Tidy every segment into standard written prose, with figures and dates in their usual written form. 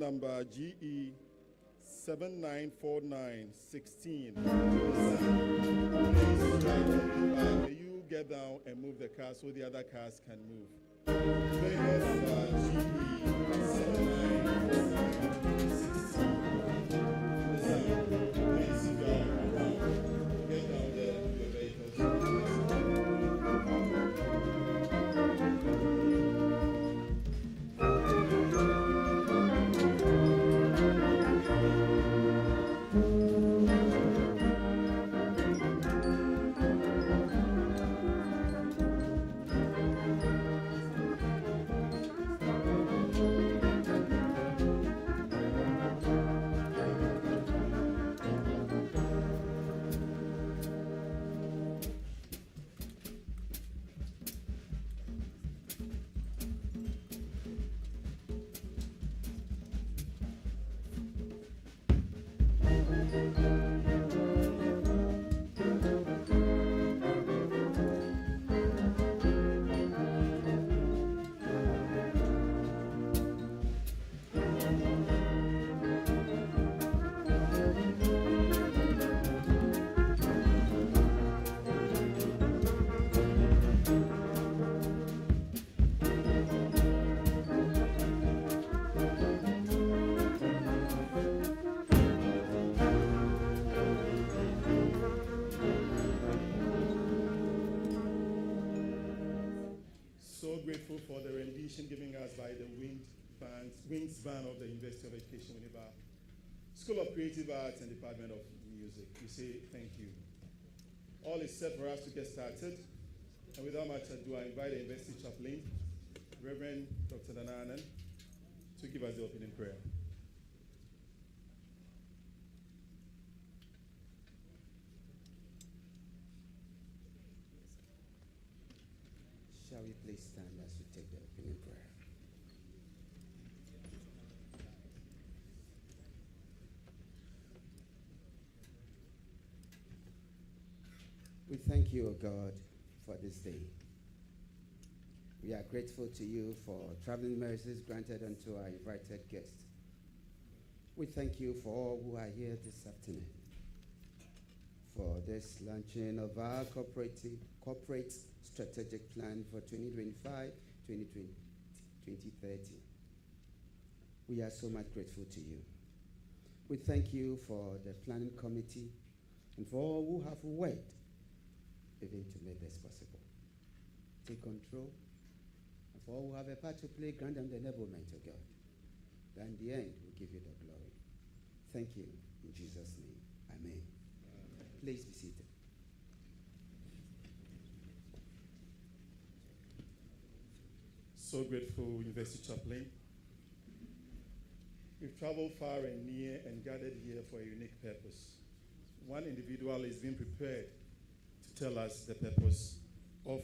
number GE 794916. May you get down and move the car so the other cars can move. Vehicle number GE 794916. Please get down there and move your vehicles. So grateful for the rendition given us by the Wings Band of the University of Education, WINNEBA, School of Creative Arts and Department of Music. We say thank you. All is set for us to get started. And without much ado, I invite the University Chaplain, Reverend Dr. Nananan, to give us the opening prayer. Shall we please stand as we take the opening prayer? We thank you, O God, for this day. We are grateful to you for traveling mercies granted unto our invited guests. We thank you for all who are here this afternoon for this launching of our corporate strategic plan for 2025-2030. We are so much grateful to you. We thank you for the planning committee and for all who have worked even to make this possible. Take control. And for all who have a part to play, grant them the enablement of God. That in the end, we give you the glory. Thank you. In Jesus' name, amen. Please be seated. So grateful, University Chaplain. We've traveled far and near and gathered here for a unique purpose. One individual is being prepared to tell us the purpose of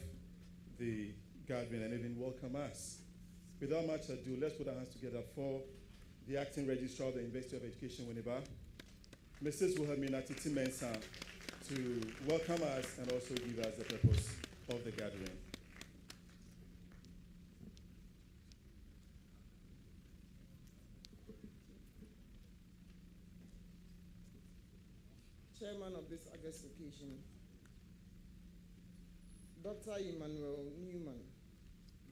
the gathering and even welcome us. Without much ado, let's put our hands together for the Acting Registrar of the University of Education, WINNEBA, Mrs. Wilhelmina Titi Mensah, to welcome us and also give us the purpose of the gathering. Chairman of this August occasion, Dr. Emmanuel Newman,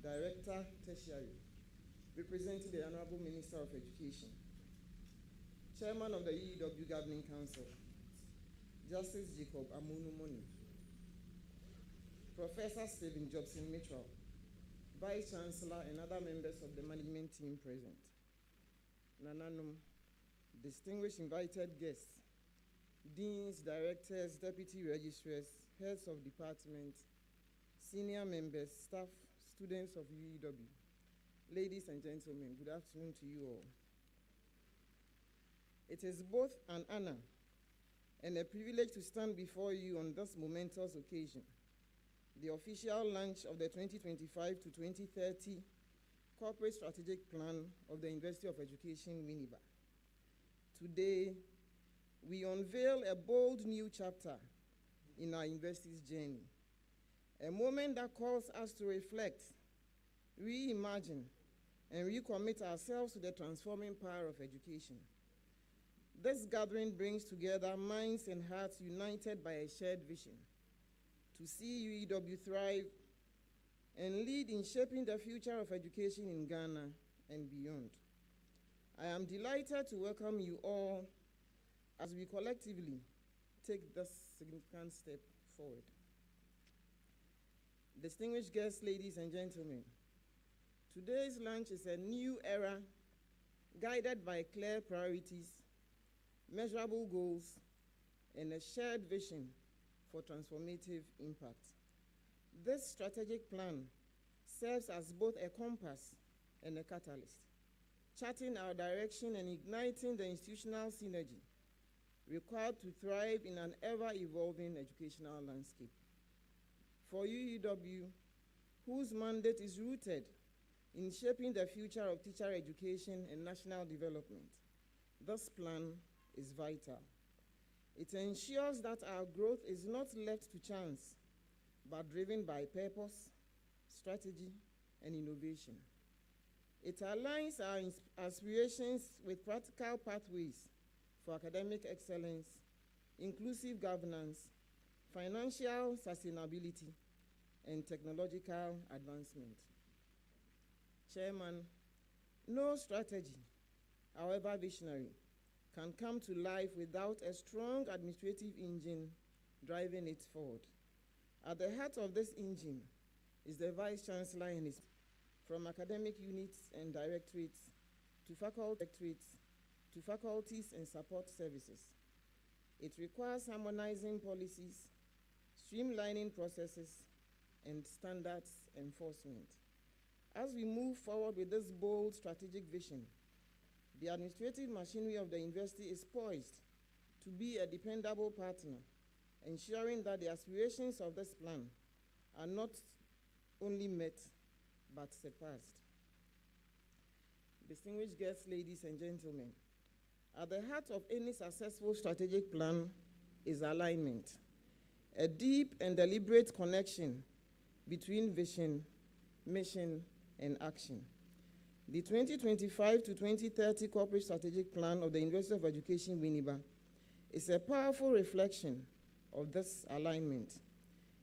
Director, Tertiary, representing the Honorable Minister of Education, Chairman of the UEW Governing Council, Justice Jacob Amunumoni, Professor Stephen Jobson Mitchell, Vice Chancellor and other members of the management team present, Nananum, distinguished invited guests, deans, directors, deputy registrars, heads of departments, senior members, staff, students of UEW, ladies and gentlemen, good afternoon to you all. It is both an honor and a privilege to stand before you on this momentous occasion, the official launch of the 2025 to 2030 Corporate Strategic Plan of the University of Education, WINNEBA. Today, we unveil a bold new chapter in our university's journey, a moment that calls us to reflect, reimagine, and recommit ourselves to the transforming power of education. This gathering brings together minds and hearts united by a shared vision to see UEW thrive and lead in shaping the future of education in Ghana and beyond. I am delighted to welcome you all as we collectively take this significant step forward. Distinguished guests, ladies and gentlemen, today's lunch is a new era guided by clear priorities, measurable goals, and a shared vision for transformative impact. This strategic plan serves as both a compass and a catalyst, charting our direction and igniting the institutional synergy required to thrive in an ever-evolving educational landscape. For UEW, whose mandate is rooted in shaping the future of teacher education and national development, this plan is vital. It ensures that our growth is not left to chance, but driven by purpose, strategy, and innovation. It aligns our aspirations with practical pathways for academic excellence, inclusive governance, financial sustainability, and technological advancement. Chairman, no strategy, however visionary, can come to life without a strong administrative engine driving it forward. At the heart of this engine is the Vice Chancellor and his, from academic units and directorates to faculties and support services. It requires harmonizing policies, streamlining processes, and standards enforcement. As we move forward with this bold strategic vision, the administrative machinery of the university is poised to be a dependable partner, ensuring that the aspirations of this plan are not only met, but surpassed. Distinguished guests, ladies and gentlemen, at the heart of any successful strategic plan is alignment, a deep and deliberate connection between vision, mission, and action. The 2025 to 2030 Corporate Strategic Plan of the University of Education, WINNEBA, is a powerful reflection of this alignment.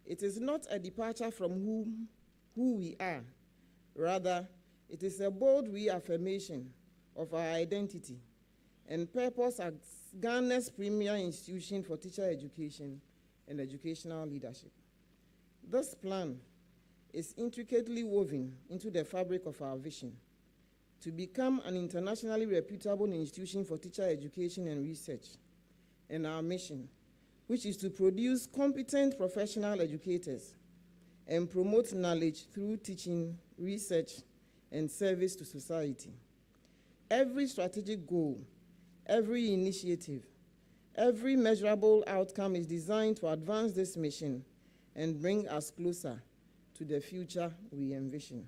It is not a departure from who we are. Rather, it is a bold reaffirmation of our identity and purpose as Ghana's premier institution for teacher education and educational leadership. This plan is intricately woven into the fabric of our vision to become an internationally reputable institution for teacher education and research, and our mission, which is to produce competent professional educators and promote knowledge through teaching, research, and service to society. Every strategic goal, every initiative, every measurable outcome is designed to advance this mission and bring us closer to the future we envision.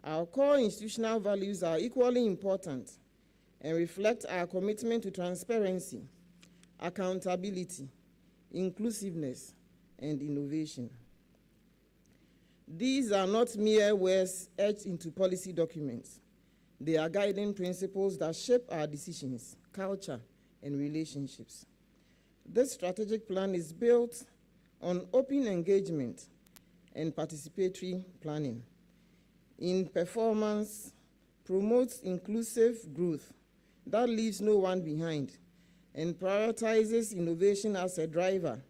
Our core institutional values are equally important and reflect our commitment to transparency, accountability, inclusiveness, and innovation. These are not mere words etched into policy documents. They are guiding principles that shape our decisions, culture, and relationships. This strategic plan is built on open engagement and participatory planning. In performance, promotes inclusive growth that leaves no one behind and prioritizes innovation as a driver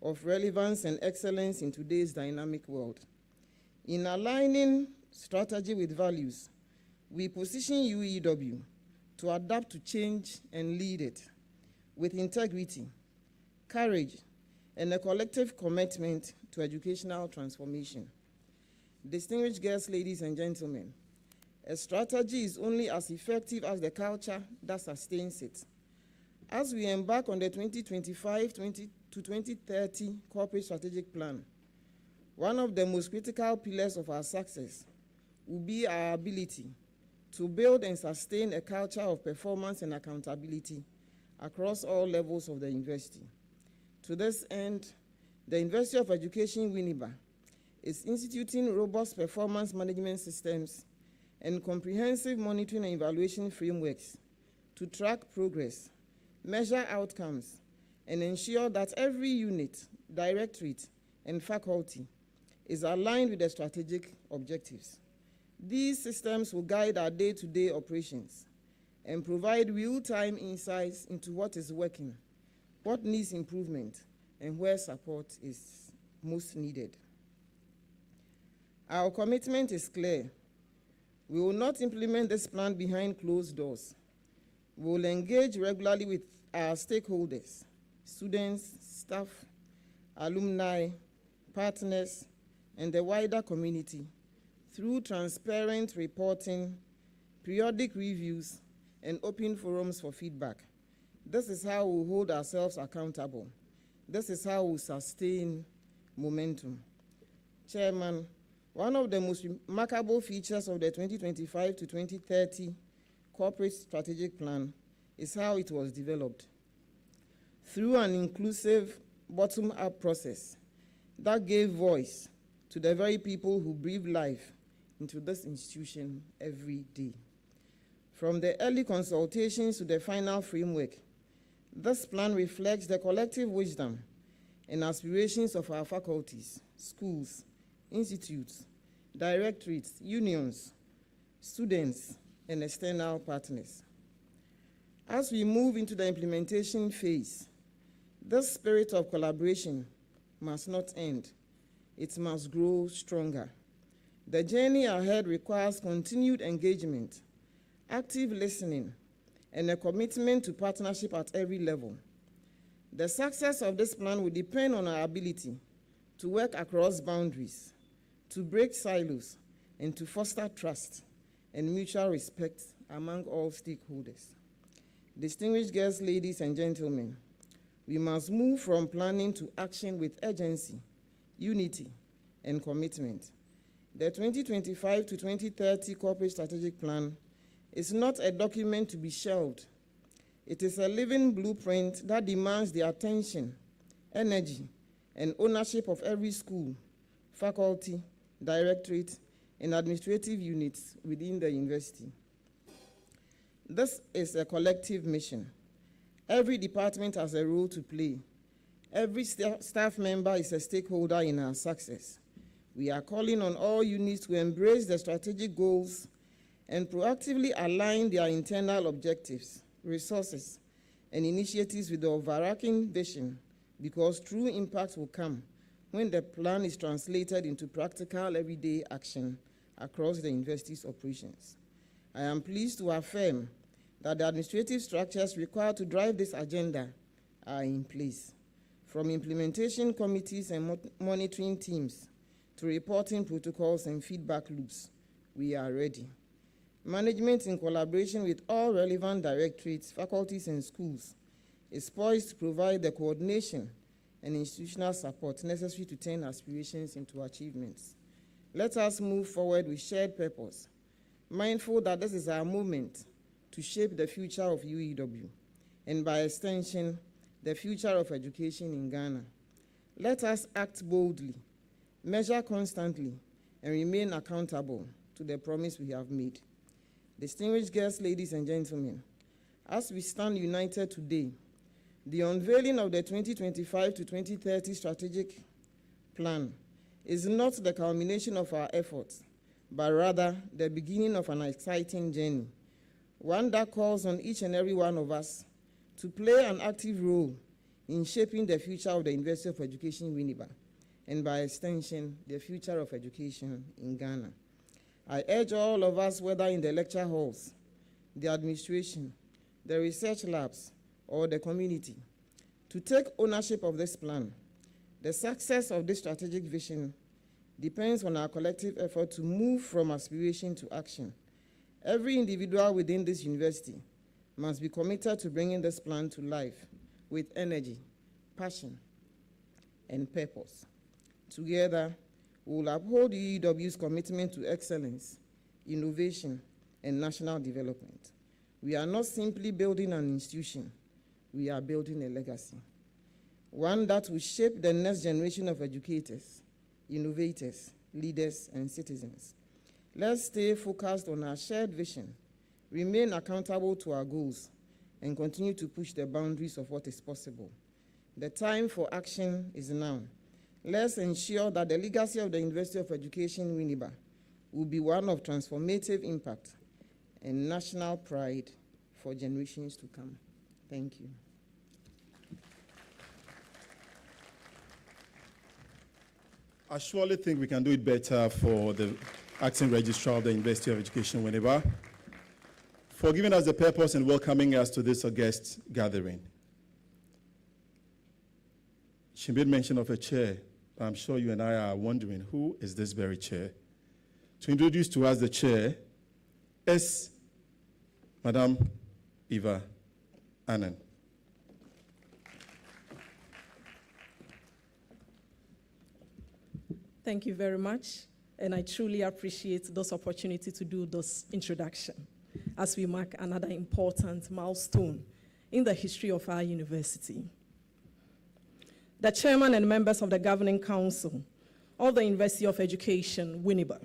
of relevance and excellence in today's dynamic world. In aligning strategy with values, we position UEW to adapt to change and lead it with integrity, courage, and a collective commitment to educational transformation. Distinguished guests, ladies and gentlemen, a strategy is only as effective as the culture that sustains it. As we embark on the 2025 to 2030 Corporate Strategic Plan, one of the most critical pillars of our success will be our ability to build and sustain a culture of performance and accountability across all levels of the university. To this end, the University of Education, WINNEBA, is instituting robust performance management systems and comprehensive monitoring and evaluation frameworks to track progress, measure outcomes, and ensure that every unit, directorate, and faculty is aligned with the strategic objectives. These systems will guide our day-to-day operations and provide real-time insights into what is working, what needs improvement, and where support is most needed. Our commitment is clear. We will not implement this plan behind closed doors. We will engage regularly with our stakeholders, students, staff, alumni, partners, and the wider community through transparent reporting, periodic reviews, and open forums for feedback. This is how we hold ourselves accountable. This is how we sustain momentum. Chairman, one of the most remarkable features of the 2025 to 2030 Corporate Strategic Plan is how it was developed. Through an inclusive bottom-up process that gave voice to the very people who breathe life into this institution every day. From the early consultations to the final framework, this plan reflects the collective wisdom and aspirations of our faculties, schools, institutes, directorates, unions, students, and external partners. As we move into the implementation phase, this spirit of collaboration must not end. It must grow stronger. The journey ahead requires continued engagement, active listening, and a commitment to partnership at every level. The success of this plan will depend on our ability to work across boundaries, to break silos, and to foster trust and mutual respect among all stakeholders. Distinguished guests, ladies and gentlemen, we must move from planning to action with urgency, unity, and commitment. The 2025 to 2030 Corporate Strategic Plan is not a document to be shelved. It is a living blueprint that demands the attention, energy, and ownership of every school, faculty, directorate, and administrative units within the university. This is a collective mission. Every department has a role to play. Every staff member is a stakeholder in our success. We are calling on all units to embrace the strategic goals and proactively align their internal objectives, resources, and initiatives with the overarching vision, because true impact will come when the plan is translated into practical everyday action across the university's operations. I am pleased to affirm that the administrative structures required to drive this agenda are in place. From implementation committees and monitoring teams to reporting protocols and feedback loops, we are ready. Management, in collaboration with all relevant directorates, faculties, and schools, is poised to provide the coordination and institutional support necessary to turn aspirations into achievements. Let us move forward with shared purpose, mindful that this is our moment to shape the future of UEW, and by extension, the future of education in Ghana. Let us act boldly, measure constantly, and remain accountable to the promise we have made. Distinguished guests, ladies and gentlemen, as we stand united today, the unveiling of the 2025 to 2030 strategic plan is not the culmination of our efforts, but rather the beginning of an exciting journey, one that calls on each and every one of us to play an active role in shaping the future of the University of Education, WINNEBA, and by extension, the future of education in Ghana. I urge all of us, whether in the lecture halls, the administration, the research labs, or the community, to take ownership of this plan. The success of this strategic vision depends on our collective effort to move from aspiration to action. Every individual within this university must be committed to bringing this plan to life with energy, passion, and purpose. Together, we will uphold UEW's commitment to excellence, innovation, and national development. We are not simply building an institution, we are building a legacy, one that will shape the next generation of educators, innovators, leaders, and citizens. Let's stay focused on our shared vision, remain accountable to our goals, and continue to push the boundaries of what is possible. The time for action is now. Let's ensure that the legacy of the University of Education, WINNEBA, will be one of transformative impact and national pride for generations to come. Thank you. I surely think we can do it better for the acting registrar of the University of Education, WINNEBA, for giving us the purpose and welcoming us to this august gathering. She made mention of a chair. I'm sure you and I are wondering, who is this very chair? To introduce to us the chair is Madame Eva Annan. Thank you very much, and I truly appreciate this opportunity to do this introduction as we mark another important milestone in the history of our university. The chairman and members of the governing council of the University of Education, WINNEBA,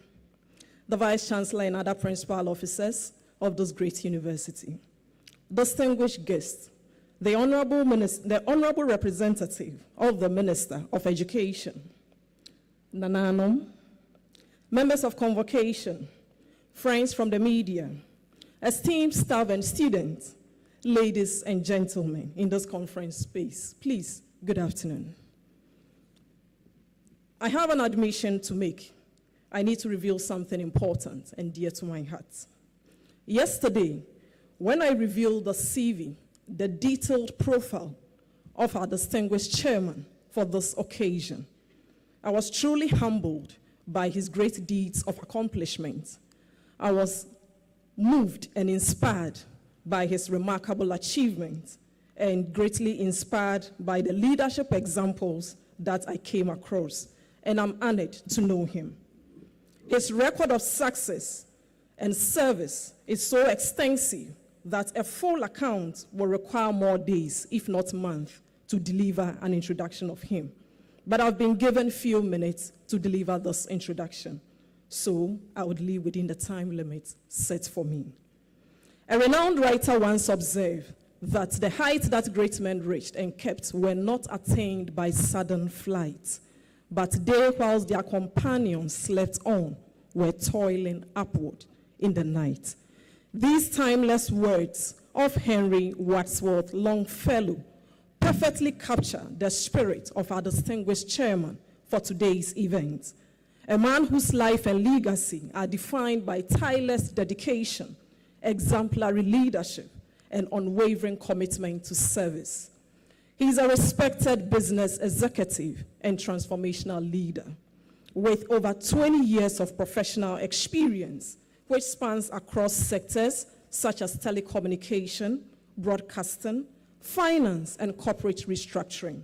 the vice chancellor and other principal officers of this great university, distinguished guests, the honorable representative of the Minister of Education, Nananom, members of convocation, friends from the media, esteemed staff and students, ladies and gentlemen in this conference space, please, good afternoon. I have an admission to make. I need to reveal something important and dear to my heart. Yesterday, when I revealed the CV, the detailed profile of our distinguished chairman for this occasion, I was truly humbled by his great deeds of accomplishment. I was moved and inspired by his remarkable achievements and greatly inspired by the leadership examples that I came across, and I'm honored to know him. His record of success and service is so extensive that a full account will require more days, if not months, to deliver an introduction of him. But I've been given few minutes to deliver this introduction, so I would leave within the time limit set for me. A renowned writer once observed that the height that great men reached and kept were not attained by sudden flight, but they, whilst their companions slept on, were toiling upward in the night. These timeless words of Henry Wadsworth Longfellow perfectly capture the spirit of our distinguished chairman for today's event, a man whose life and legacy are defined by tireless dedication, exemplary leadership, and unwavering commitment to service. He is a respected business executive and transformational leader with over 20 years of professional experience, which spans across sectors such as telecommunication, broadcasting, finance, and corporate restructuring.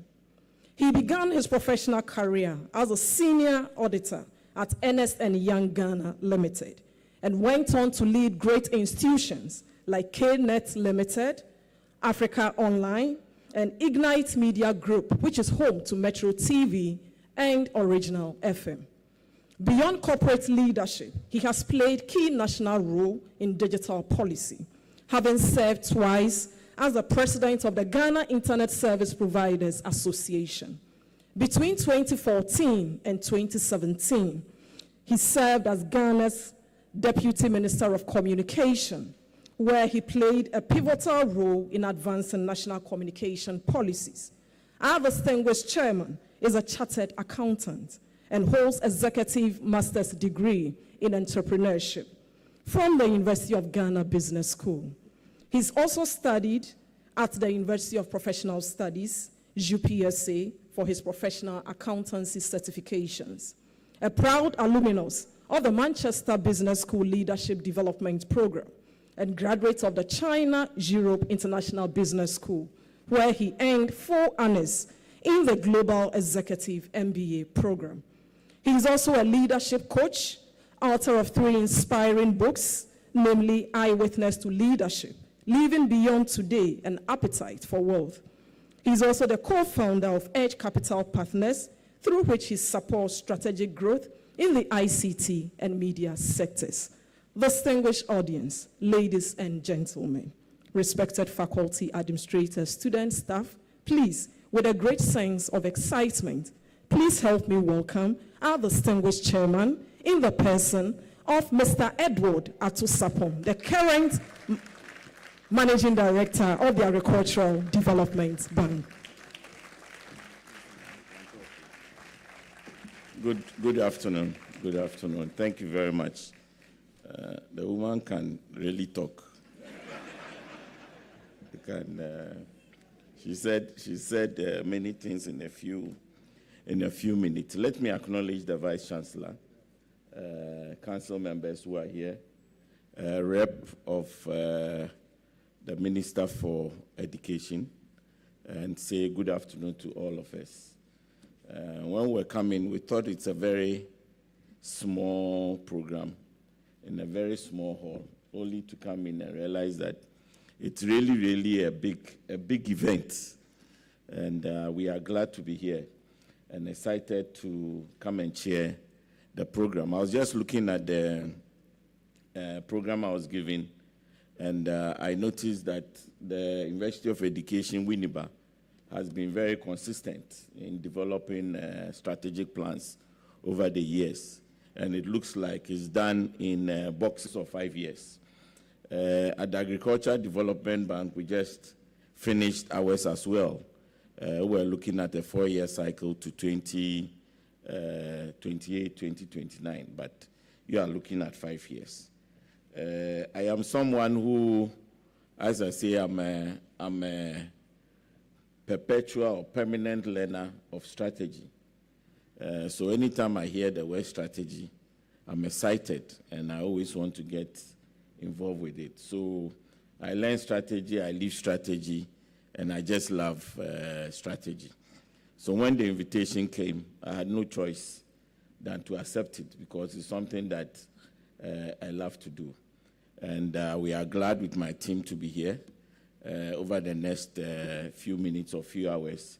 He began his professional career as a senior auditor at Ernst & Young Ghana Limited and went on to lead great institutions like KNet Limited, Africa Online, and Ignite Media Group, which is home to Metro TV and Original FM. Beyond corporate leadership, he has played key national role in digital policy, having served twice as the president of the Ghana Internet Service Providers Association. Between 2014 and 2017, he served as Ghana's Deputy Minister of Communication, where he played a pivotal role in advancing national communication policies. Our distinguished chairman is a chartered accountant and holds executive master's degree in entrepreneurship from the University of Ghana Business School. He's also studied at the University of Professional Studies, UPSA, for his professional accountancy certifications. A proud alumnus of the Manchester Business School Leadership Development Program and graduate of the China-Europe International Business School, where he earned 4 honors in the Global Executive MBA program. He is also a leadership coach, author of 3 inspiring books, namely Eyewitness to Leadership, Living Beyond Today, and Appetite for Wealth. He is also the co-founder of Edge Capital Partners, through which he supports strategic growth in the ICT and media sectors. Distinguished audience, ladies and gentlemen, respected faculty, administrators, students, staff, please, with a great sense of excitement, please help me welcome our distinguished chairman in the person of Mr. Edward Atusapom, the current Managing Director of the Agricultural Development Bank. Good afternoon. Good afternoon. Thank you very much. The woman can really talk. She said many things in a few minutes. Let me acknowledge the Vice Chancellor, council members who are here, rep of the Minister for Education, and say good afternoon to all of us. When we're coming, we thought it's a very small program in a very small hall, only to come in and realize that it's really a big event. And we are glad to be here and excited to come and chair the program. I was just looking at the program I was given, and I noticed that the University of Education, WINNEBA, has been very consistent in developing strategic plans over the years. And it looks like it's done in boxes of 5 years. At the Agricultural Development Bank, we just finished ours as well. We're looking at a 4-year cycle to 2028, 2029, but you are looking at 5 years. I am someone who, as I say, I'm a perpetual or permanent learner of strategy. So anytime I hear the word strategy, I'm excited, and I always want to get involved with it. So I learn strategy, I live strategy, and I just love strategy. So when the invitation came, I had no choice than to accept it, because it's something that I love to do. And we are glad with my team to be here over the next few minutes or few hours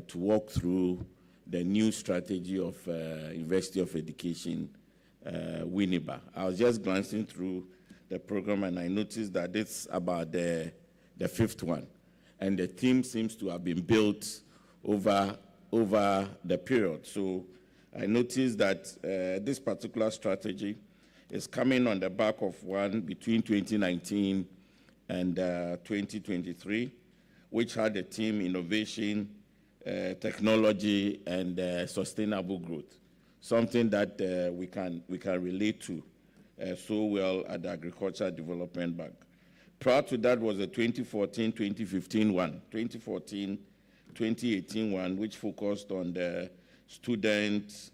to walk through the new strategy of University of Education, WINNEBA. I was just glancing through the program, and I noticed that it's about the 5th one. And the theme seems to have been built over the period. So I noticed that this particular strategy is coming on the back of one between 2019 and 2023, which had the theme innovation, technology, and sustainable growth, something that we can relate to so well at the Agricultural Development Bank. Prior to that was the 2014-2015 one, 2014-2018 one, which focused on the students.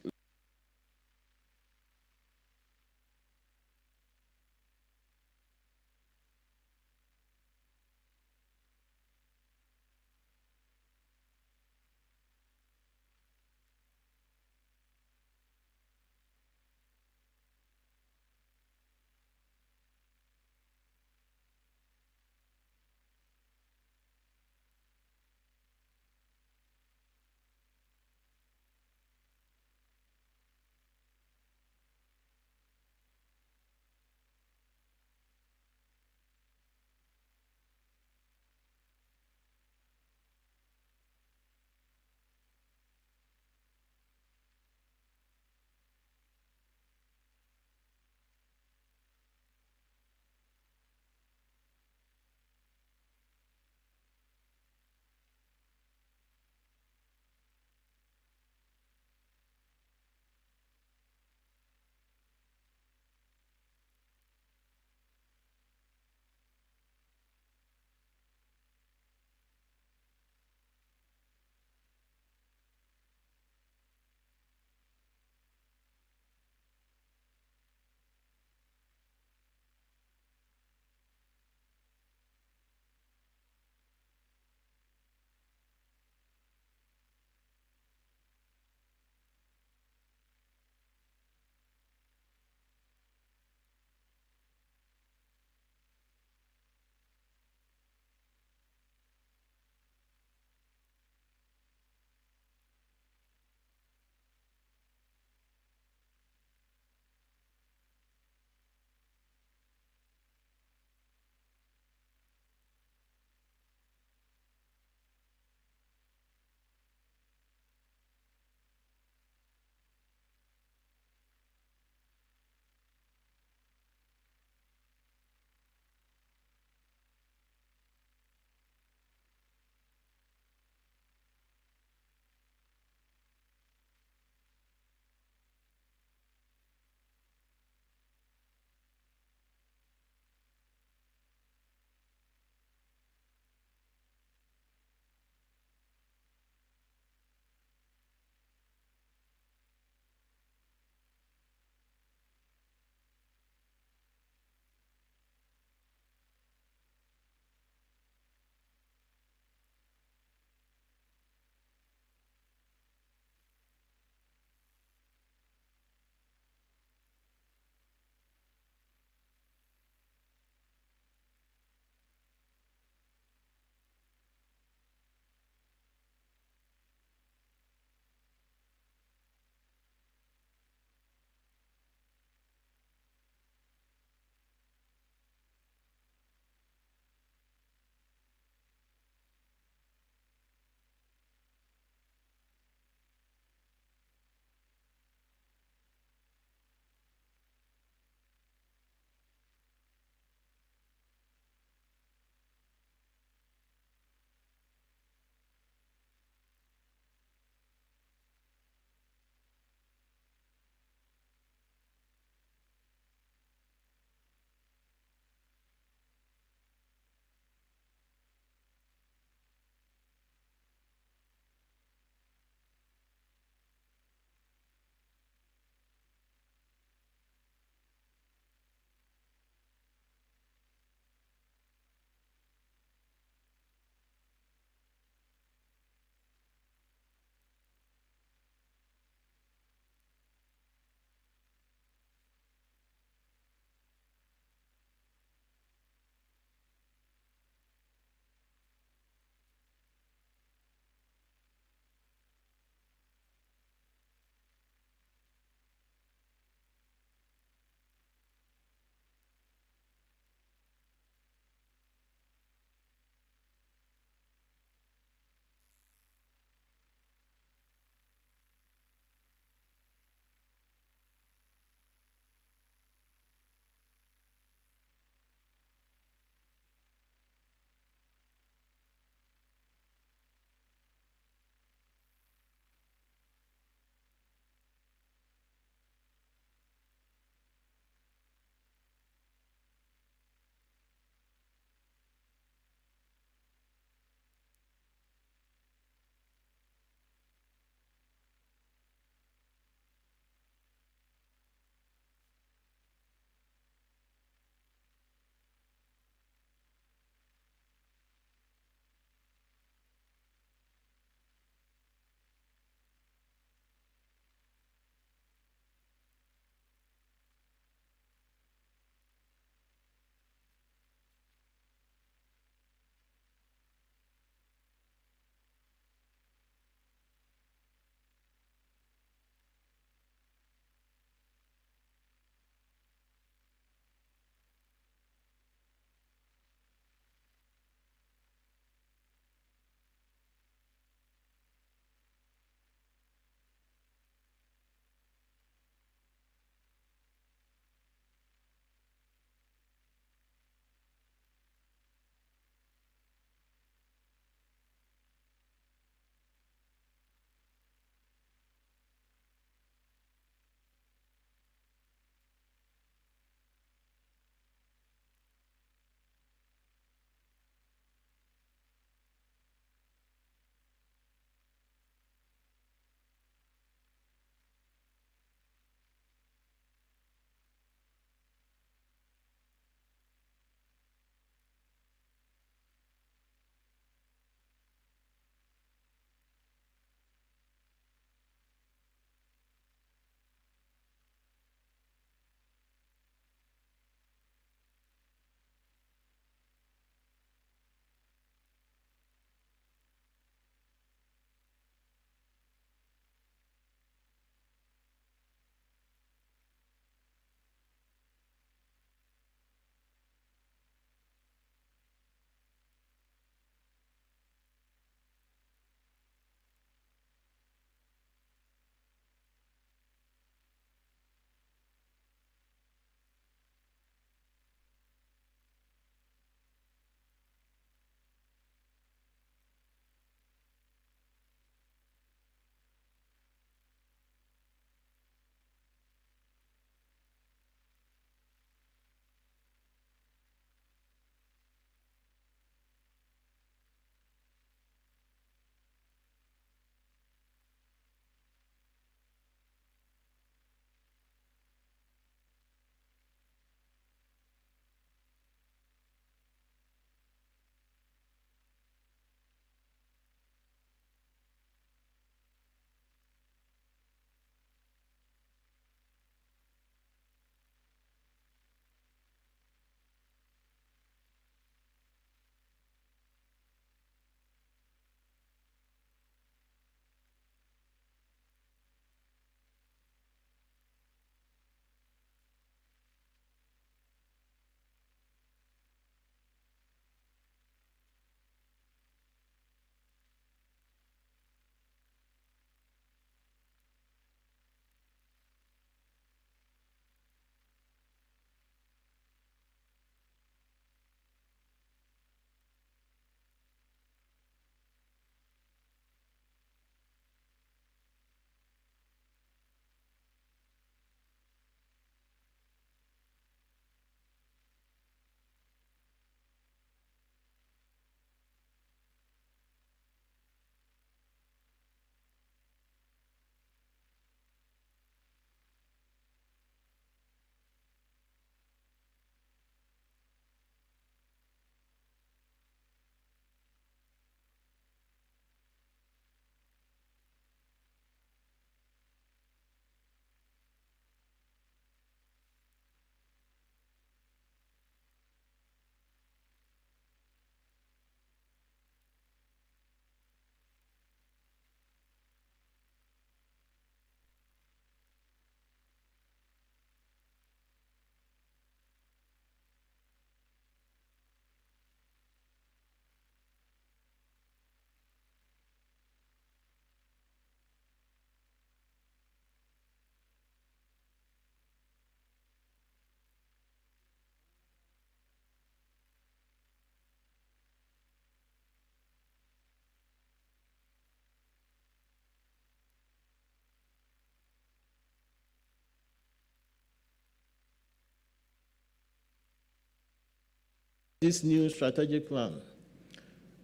this new strategic plan.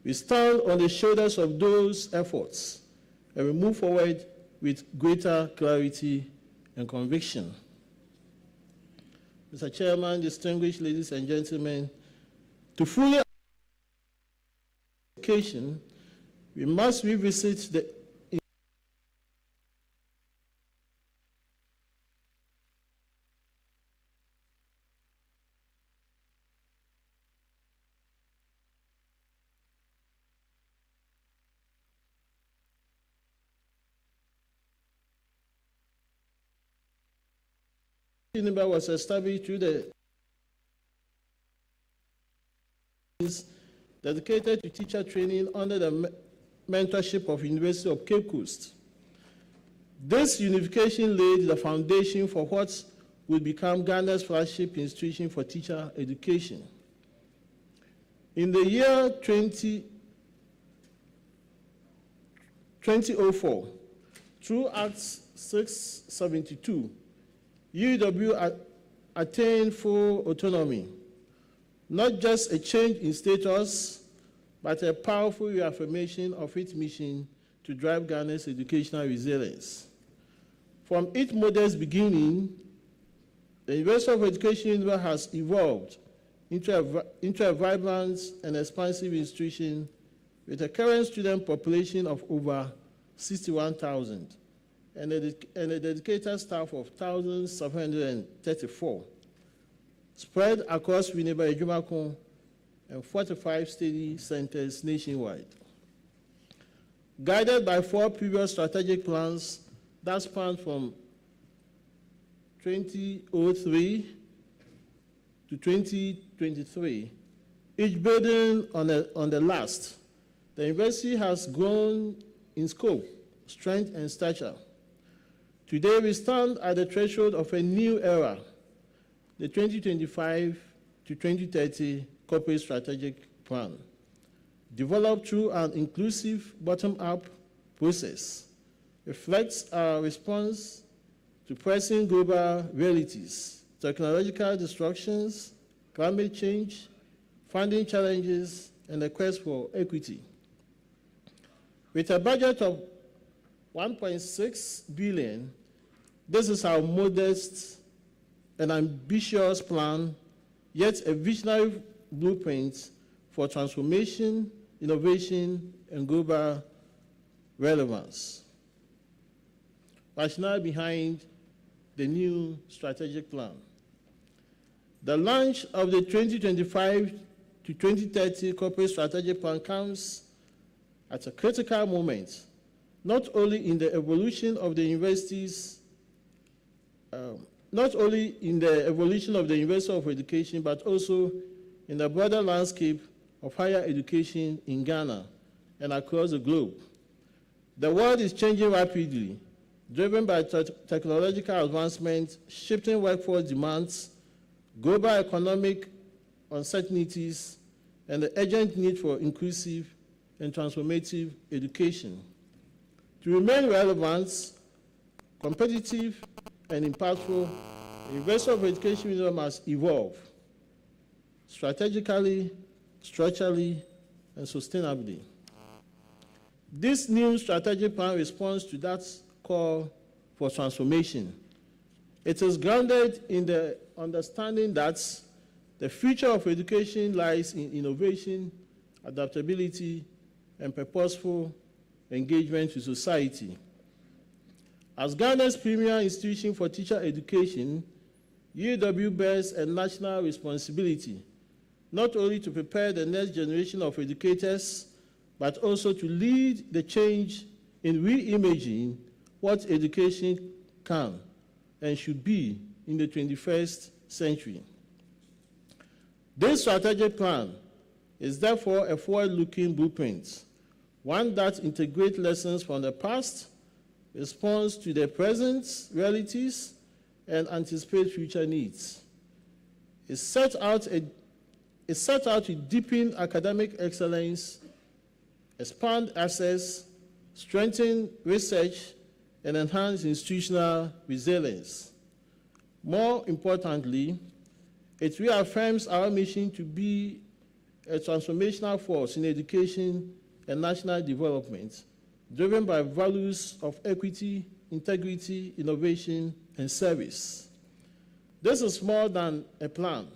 We stand on the shoulders of those efforts and we move forward with greater clarity and conviction. Mr. Chairman, distinguished ladies and gentlemen, to fully education, we must revisit the WINNEBA was established through the dedicated to teacher training under the mentorship of University of Cape Coast. This unification laid the foundation for what would become Ghana's flagship institution for teacher education. In the year 2004, through Act 672, UEW attained full autonomy, not just a change in status, but a powerful reaffirmation of its mission to drive Ghana's educational resilience. From its modest beginning, the University of Education has evolved into a vibrant and expansive institution with a current student population of over 61,000 and a dedicated staff of 1,734, spread across WINNEBA Ejumakon and 45 study centers nationwide. Guided by 4 previous strategic plans that span from 2003 to 2023, each building on the last, the university has grown in scope, strength, and stature. Today, we stand at the threshold of a new era, the 2025 to 2030 Corporate Strategic Plan, developed through an inclusive bottom-up process, reflects our response to pressing global realities, technological disruptions, climate change, funding challenges, and the quest for equity. With a budget of 1.6 billion, this is our modest and ambitious plan, yet a visionary blueprint for transformation, innovation, and global relevance. Rationale behind the new strategic plan. The launch of the 2025 to 2030 Corporate Strategic Plan comes at a critical moment, not only in the evolution of the universities, University of Education, but also in the broader landscape of higher education in Ghana and across the globe. The world is changing rapidly, driven by technological advancement, shifting workforce demands, global economic uncertainties, and the urgent need for inclusive and transformative education. To remain relevant, competitive, and impactful, the University of Education must evolve strategically, structurally, and sustainably. This new strategic plan responds to that call for transformation. It is grounded in the understanding that the future of education lies in innovation, adaptability, and purposeful engagement with society. As Ghana's premier institution for teacher education, UEW bears a national responsibility, not only to prepare the next generation of educators, but also to lead the change in reimaging what education can and should be in the 21st century. This strategic plan is therefore a forward-looking blueprint, one that integrates lessons from the past, responds to the present realities, and anticipates future needs. It set out to deepen academic excellence, expand access, strengthen research, and enhance institutional resilience. More importantly, it reaffirms our mission to be a transformational force in education and national development, driven by values of equity, integrity, innovation, and service. This is more than a plan.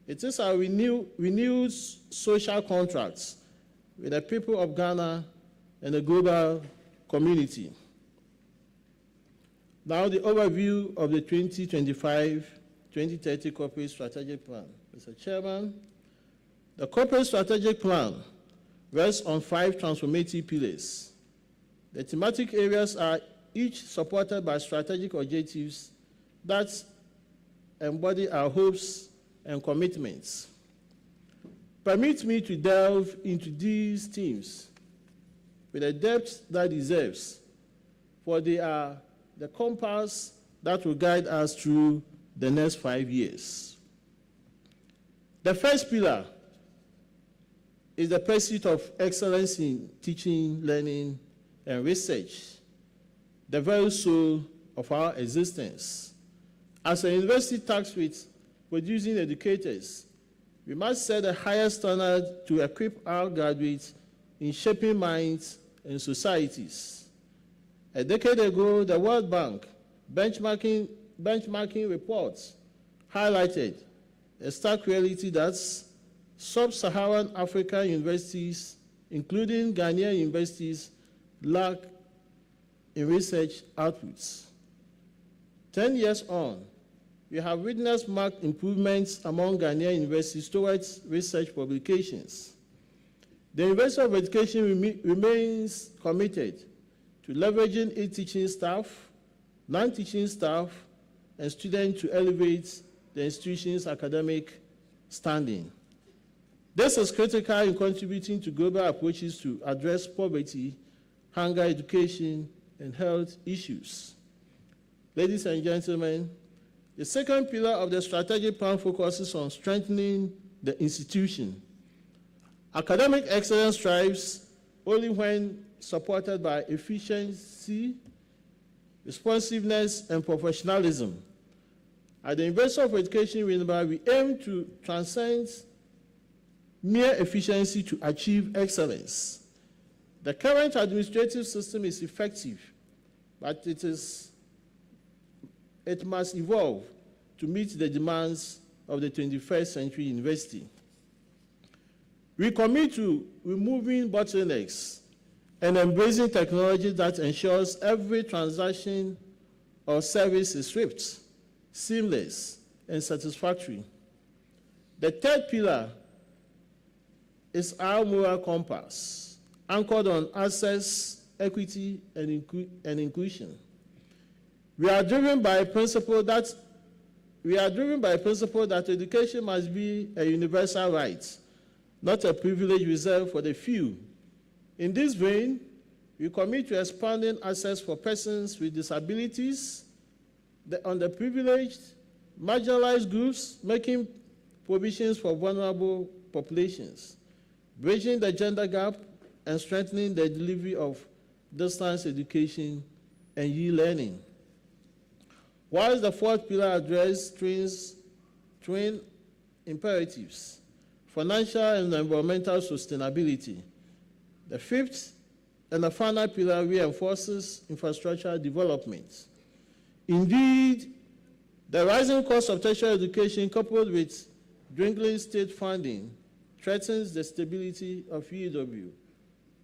It is our renewed social contracts with the people of Ghana and the global community. Now the overview of the 2025-2030 Corporate Strategic Plan. Mr. Chairman, the Corporate Strategic Plan rests on 5 transformative pillars. The thematic areas are each supported by strategic objectives that embody our hopes and commitments. Permit me to delve into these themes with a depth that deserves, for they are the compass that will guide us through the next 5 years. The first pillar is the pursuit of excellence in teaching, learning, and research, the very soul of our existence. As a university tasked with producing educators, we must set the highest standard to equip our graduates in shaping minds and societies. A decade ago, the World Bank benchmarking reports highlighted a stark reality that sub-Saharan African universities, including Ghanaian universities, lack in research outputs. 10 years on, we have witnessed marked improvements among Ghanaian universities towards research publications. The University of Education remains committed to leveraging its teaching staff, non-teaching staff, and students to elevate the institution's academic standing. This is critical in contributing to global approaches to address poverty, hunger, education, and health issues. Ladies and gentlemen, the second pillar of the strategic plan focuses on strengthening the institution. Academic excellence thrives only when supported by efficiency, responsiveness, and professionalism. At the University of Education, WINNEBA, we aim to transcend mere efficiency to achieve excellence. The current administrative system is effective, but it must evolve to meet the demands of the 21st century university. We commit to removing bottlenecks and embracing technology that ensures every transaction or service is swift, seamless, and satisfactory. The third pillar is our moral compass, anchored on access, equity, and inclusion. We are driven by a principle that education must be a universal right, not a privilege reserved for the few. In this vein, we commit to expanding access for persons with disabilities, the underprivileged, marginalized groups, making provisions for vulnerable populations, bridging the gender gap, and strengthening the delivery of distance education and e-learning. Whilst the fourth pillar addresses twin imperatives, financial and environmental sustainability, the fifth and the final pillar reinforces infrastructure development. Indeed, the rising cost of tertiary education coupled with dwindling state funding threatens the stability of UEW,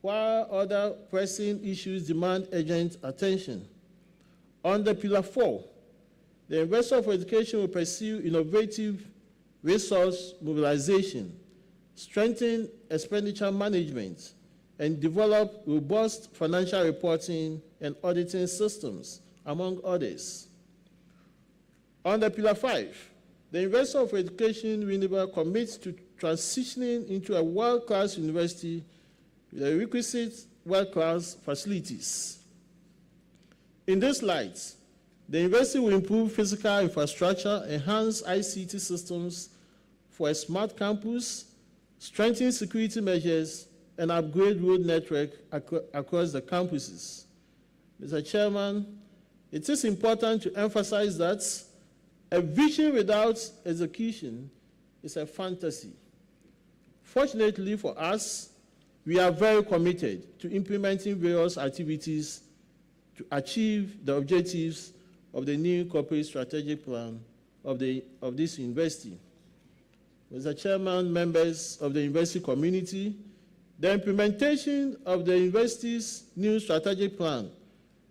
while other pressing issues demand urgent attention. Under Pillar 4, the University of Education will pursue innovative resource mobilization, strengthen expenditure management, and develop robust financial reporting and auditing systems, among others. Under Pillar 5, the University of Education, WINNEBA, commits to transitioning into a world-class university with the requisite world-class facilities. In this light, the university will improve physical infrastructure, enhance ICT systems for a smart campus, strengthen security measures, and upgrade road network across the campuses. Mr. Chairman, it is important to emphasize that a vision without execution is a fantasy. Fortunately for us, we are very committed to implementing various activities to achieve the objectives of the new corporate strategic plan of this university. Mr. Chairman, members of the university community, the implementation of the university's new strategic plan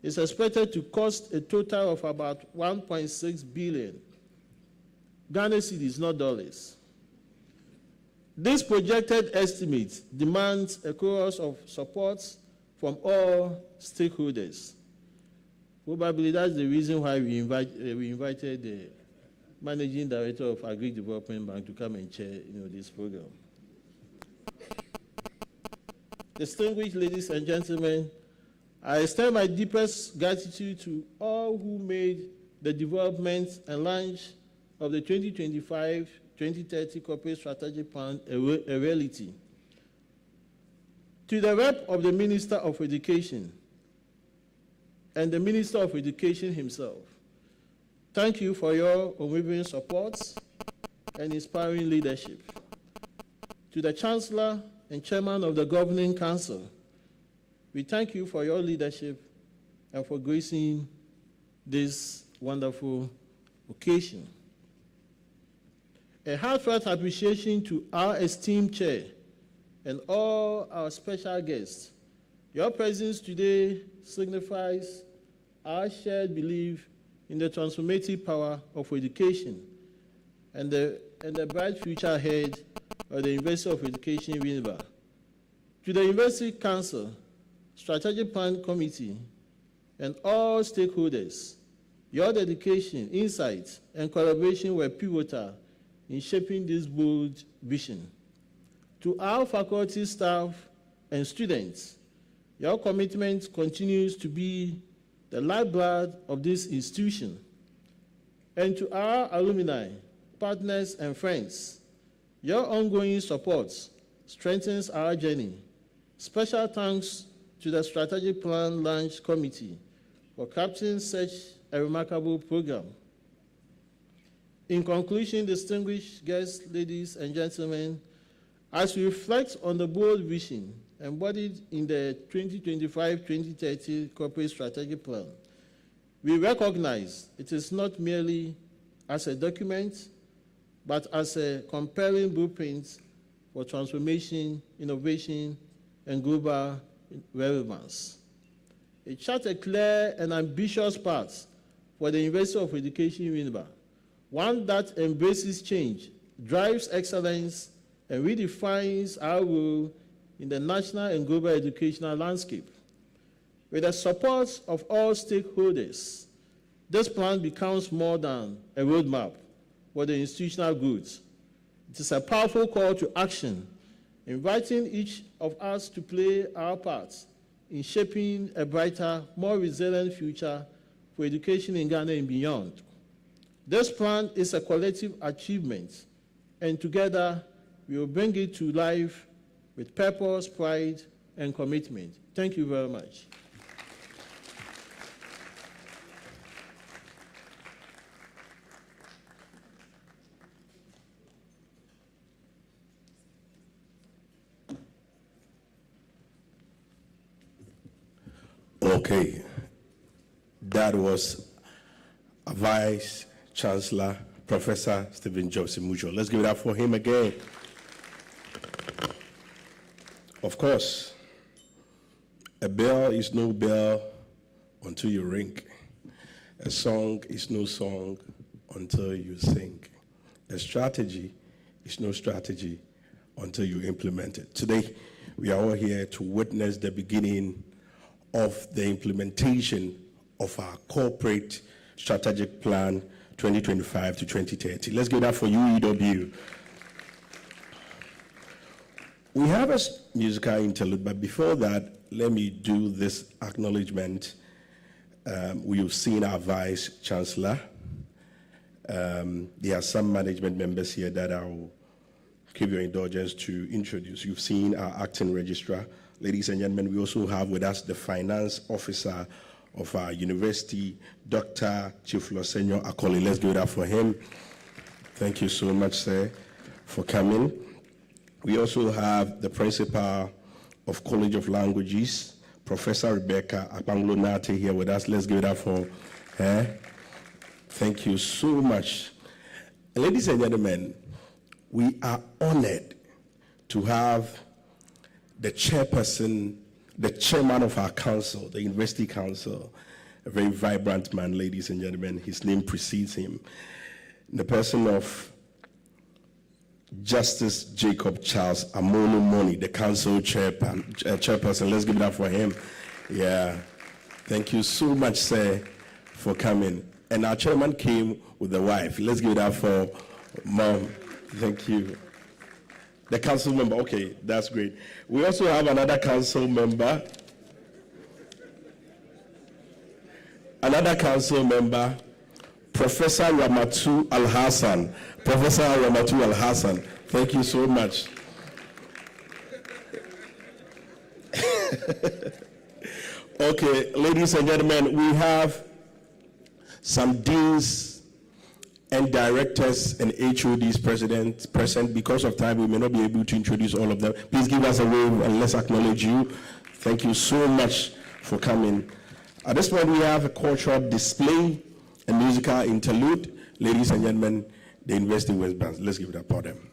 is expected to cost a total of about 1.6 billion Ghana cedis, not dollars. This projected estimate demands a chorus of support from all stakeholders. Probably that's the reason why we invited the Managing Director of Agri Development Bank to come and chair this program. Distinguished ladies and gentlemen, I extend my deepest gratitude to all who made the development and launch of the 2025-2030 Corporate Strategic Plan a reality. To the rep of the Minister of Education and the Minister of Education himself, thank you for your unwavering support and inspiring leadership. To the Chancellor and Chairman of the Governing Council, we thank you for your leadership and for gracing this wonderful occasion. A heartfelt appreciation to our esteemed chair and all our special guests. Your presence today signifies our shared belief in the transformative power of education and the bright future ahead of the University of Education, WINNEBA. To the University Council, Strategic Plan Committee, and all stakeholders, your dedication, insights, and collaboration were pivotal in shaping this bold vision. To our faculty, staff, and students, your commitment continues to be the lifeblood of this institution. And to our alumni, partners, and friends, your ongoing support strengthens our journey. Special thanks to the Strategic Plan Launch Committee for crafting such a remarkable program. In conclusion, distinguished guests, ladies and gentlemen, as we reflect on the bold vision embodied in the 2025-2030 Corporate Strategic Plan, we recognize it is not merely as a document, but as a compelling blueprint for transformation, innovation, and global relevance. It charts a clear and ambitious path for the University of Education, WINNEBA, one that embraces change, drives excellence, and redefines our role in the national and global educational landscape. With the support of all stakeholders, this plan becomes more than a roadmap for the institutional goods. It is a powerful call to action, inviting each of us to play our parts in shaping a brighter, more resilient future for education in Ghana and beyond. This plan is a collective achievement, and together we will bring it to life with purpose, pride, and commitment. Thank you very much. Okay, that was Vice Chancellor Professor Stephen Joseph Mucho. Let's give it up for him again. Of course, a bell is no bell until you ring. A song is no song until you sing. A strategy is no strategy until you implement it. Today, we are all here to witness the beginning of the implementation of our corporate strategic plan 2025 to 2030. Let's give that for UEW. We have a musical interlude, but before that, let me do this acknowledgement. We have seen our Vice Chancellor. There are some management members here that I will give your indulgence to introduce. You've seen our acting registrar. Ladies and gentlemen, we also have with us the finance officer of our university, Dr. Chiflosenyo Akoli. Let's give it up for him. Thank you so much, sir, for coming. We also have the principal of College of Languages, Professor Rebecca Akpanglo-Nate, here with us. Let's give it up for her. Thank you so much. Ladies and gentlemen, we are honored to have the chairperson, the chairman of our council, the University Council, a very vibrant man, ladies and gentlemen. His name precedes him. In the person of Justice Jacob Charles Amonu Moni, the council chairperson. Let's give it up for him. Yeah. Thank you so much, sir, for coming. And our chairman came with the wife. Let's give it up for Mom. Thank you. The council member. Okay, that's great. We also have another council member. Another council member, Professor Ramatu Al-Hassan. Professor Ramatu Al-Hassan, thank you so much. Okay, ladies and gentlemen, we have some deans and directors and HODs present. Because of time, we may not be able to introduce all of them. Please give us a wave and let's acknowledge you. Thank you so much for coming. At this point, we have a cultural display, a musical interlude. Ladies and gentlemen, the University West Band. Let's give it up for them.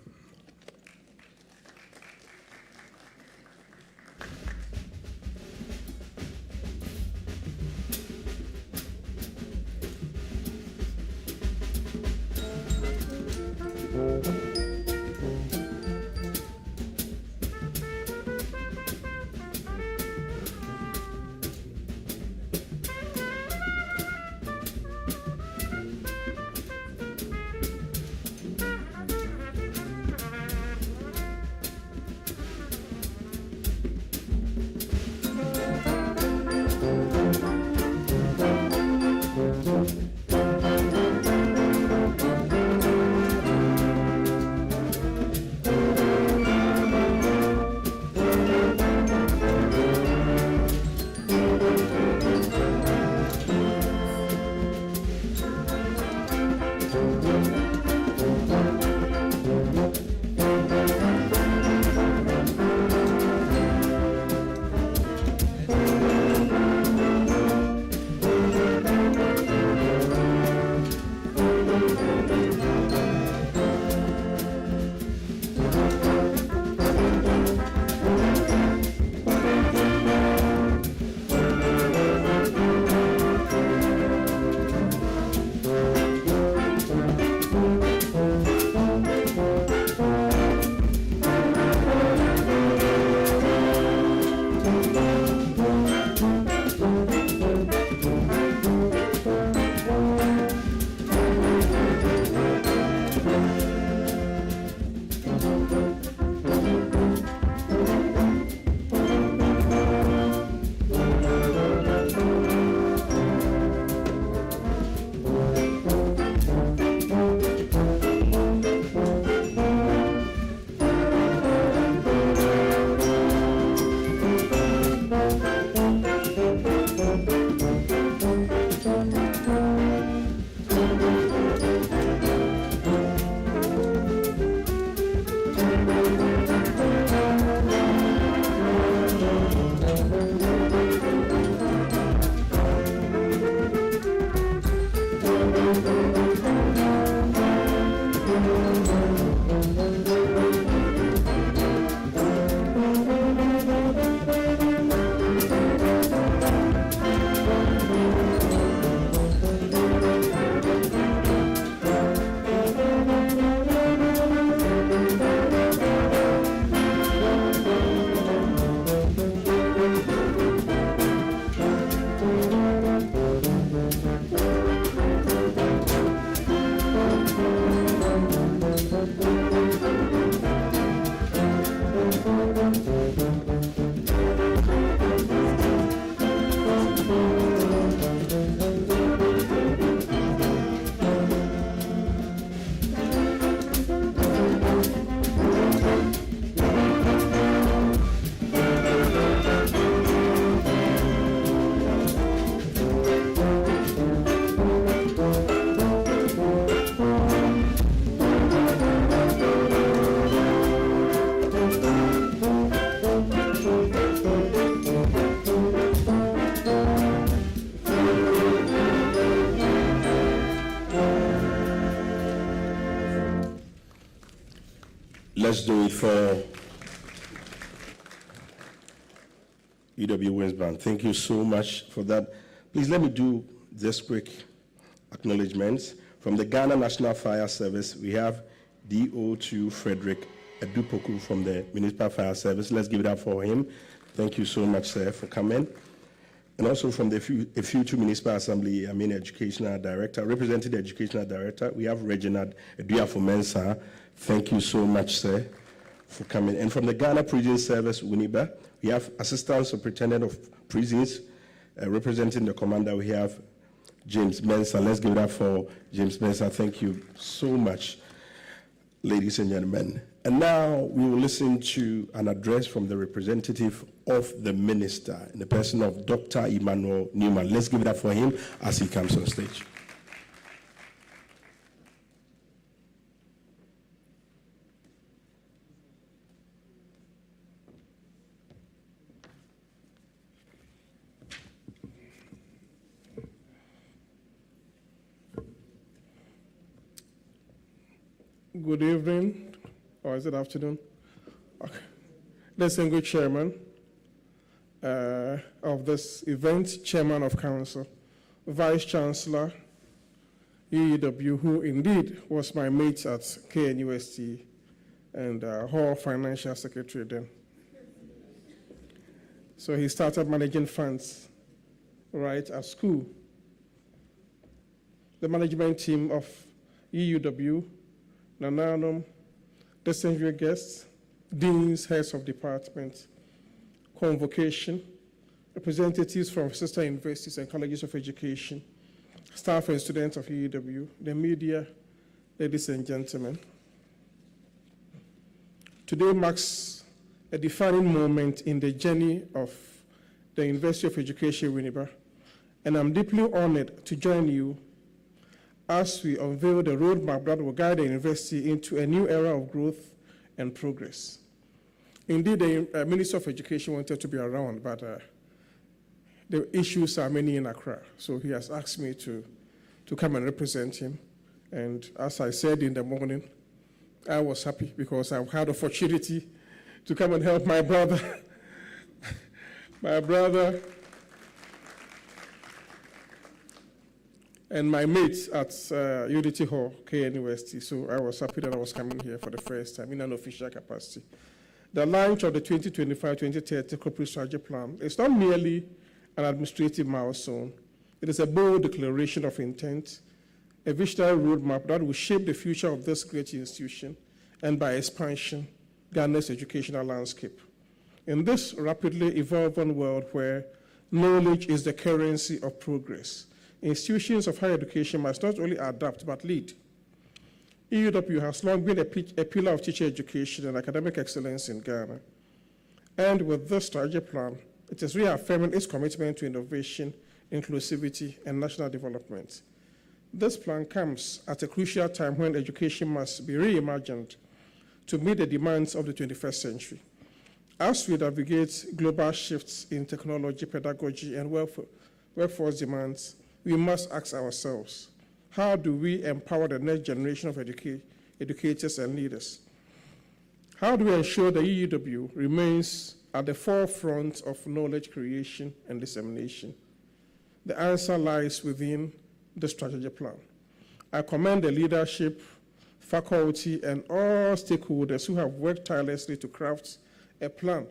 Let's do it for UW Winsband. Thank you so much for that. Please let me do this quick acknowledgements. From the Ghana National Fire Service, we have DO2 Frederick Edupoku from the Municipal Fire Service. Let's give it up for him. Thank you so much, sir, for coming. And also from the Future Municipal Assembly, Educational Director, representing the Educational Director, we have Reginald Eduafo-Mensah. Thank you so much, sir, for coming. And from the Ghana Prison Service, WINNEBA, we have Assistant Superintendent of Prisons, representing the Commander, we have James Mensah. Let's give it up for James Mensah. Thank you so much, ladies and gentlemen. And now we will listen to an address from the representative of the minister in the person of Dr. Emmanuel Newman. Let's give it up for him as he comes on stage. Good evening, or is it afternoon? Okay. Distinguished Chairman of this event, Chairman of Council, Vice Chancellor, UEW, who indeed was my mate at KNUST and Hall Financial Secretary then. So he started managing funds right at school. The management team of UEW, Nananum, distinguished guests, deans, heads of departments, convocation, representatives from sister universities and colleges of education, staff and students of UEW, the media, ladies and gentlemen. Today marks a defining moment in the journey of the University of Education, WINNEBA, and I'm deeply honored to join you as we unveil the roadmap that will guide the university into a new era of growth and progress. Indeed, the Minister of Education wanted to be around, but the issues are many in Accra, so he has asked me to come and represent him. And as I said in the morning, I was happy because I've had the opportunity to come and help my brother, and my mates at Unity Hall, KNUST. So I was happy that I was coming here for the first time in an official capacity. The launch of the 2025-2030 Corporate Strategy Plan is not merely an administrative milestone. It is a bold declaration of intent, a visionary roadmap that will shape the future of this great institution and, by expansion, Ghana's educational landscape. In this rapidly evolving world where knowledge is the currency of progress, institutions of higher education must not only adapt but lead. UEW has long been a pillar of teacher education and academic excellence in Ghana. And with this strategy plan, it is reaffirming its commitment to innovation, inclusivity, and national development. This plan comes at a crucial time when education must be reimagined to meet the demands of the 21st century. As we navigate global shifts in technology, pedagogy, and workforce demands, we must ask ourselves, how do we empower the next generation of educators and leaders? How do we ensure the UEW remains at the forefront of knowledge creation and dissemination? The answer lies within the strategy plan. I commend the leadership, faculty, and all stakeholders who have worked tirelessly to craft a plan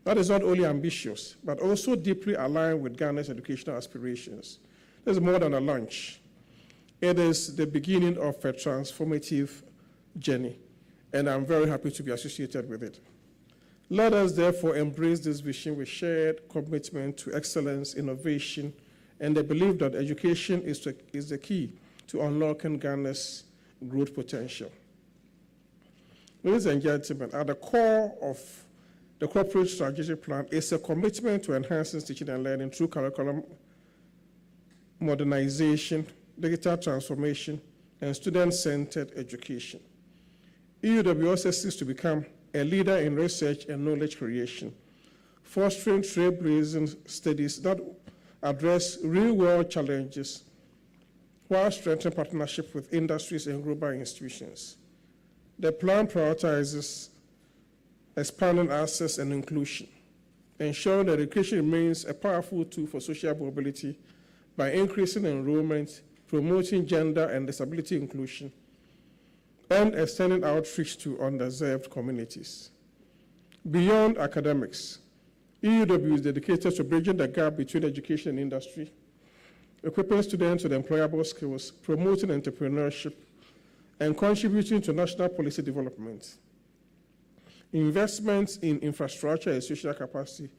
that is not only ambitious, but also deeply aligned with Ghana's educational aspirations. It's more than a launch. It is the beginning of a transformative journey, and I'm very happy to be associated with it. Let us therefore embrace this vision with shared commitment to excellence, innovation, and the belief that education is the key to unlocking Ghana's growth potential. Ladies and gentlemen, at the core of the corporate strategic plan is a commitment to enhancing teaching and learning through curriculum modernization, digital transformation, and student-centered education. UEW also seeks to become a leader in research and knowledge creation, fostering trailblazing studies that address real-world challenges while strengthening partnership with industries and global institutions. The plan prioritizes expanding access and inclusion, ensuring that education remains a powerful tool for social mobility by increasing enrollment, promoting gender and disability inclusion, and extending outreach to underserved communities. Beyond academics, UEW is dedicated to bridging the gap between education and industry, equipping students with employable skills, promoting entrepreneurship, and contributing to national policy development. Investments in infrastructure and social capacity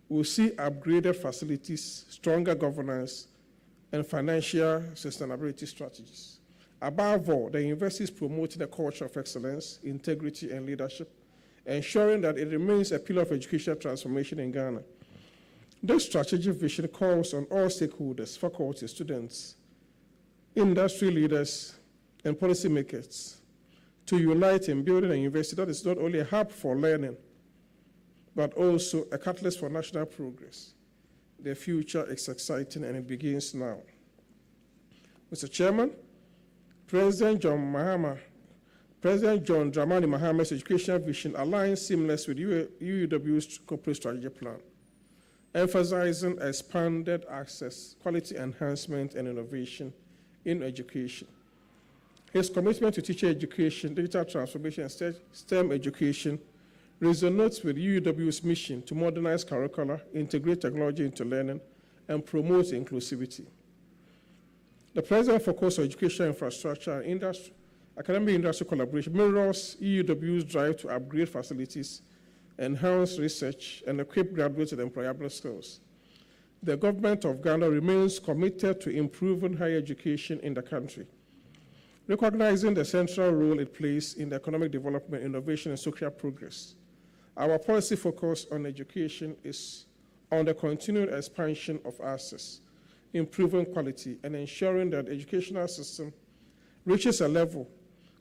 will see upgraded facilities, stronger governance, and financial sustainability strategies. Above all, the university is promoting a culture of excellence, integrity, and leadership, ensuring that it remains a pillar of educational transformation in Ghana. This strategic vision calls on all stakeholders, faculty, students, industry leaders, and policymakers to unite in building a university that is not only a hub for learning, but also a catalyst for national progress. The future is exciting and it begins now. Mr. Chairman, President John Dramani Mahama's educational vision aligns seamless with UEW's corporate strategy plan, emphasizing expanded access, quality enhancement, and innovation in education. His commitment to teacher education, digital transformation, and STEM education resonates with UEW's mission to modernize curricula, integrate technology into learning, and promote inclusivity. The President's focus on educational infrastructure and academic-industry collaboration mirrors UEW's drive to upgrade facilities, enhance research, and equip graduates with employable skills. The government of Ghana remains committed to improving higher education in the country, recognizing the central role it plays in the economic development, innovation, and social progress. Our policy focus on education is on the continued expansion of access, improving quality, and ensuring that the educational system reaches a level